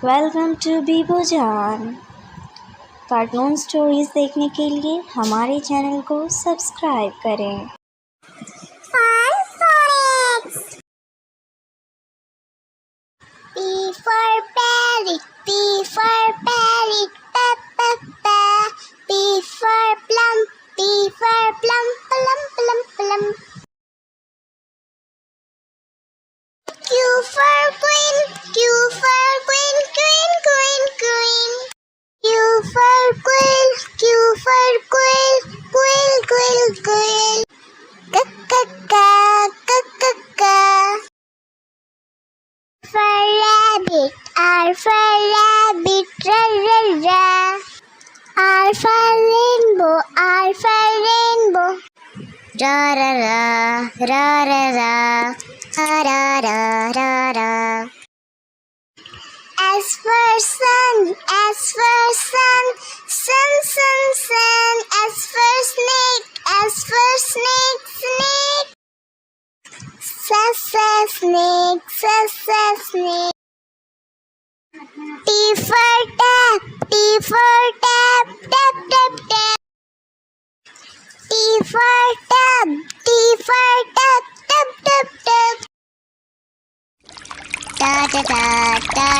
Welcome to Vivo जान। Cartoon stories देखने के लिए हमारे चैनल को सब्सक्राइब करें। Phonics. P for parrot, P for parrot, pa pa pa. P for plum, P for plum, plum plum plum. Q for queen, Q for queen, queen queen queen. Q for quill, Q for quill, quill quill quill. K k k k k k. For rabbit, R for rabbit, ra ra ra. R for rainbow, R for rainbow, ra ra ra, ra ra ra, ra ra ra ra. S for sun, S for sun, sun sun sun. S for snake, S for snake, snake. Snake, snake. T for tap, T for tap, tap tap tap. T for tub, T for tub, tub tub tub. Da da da da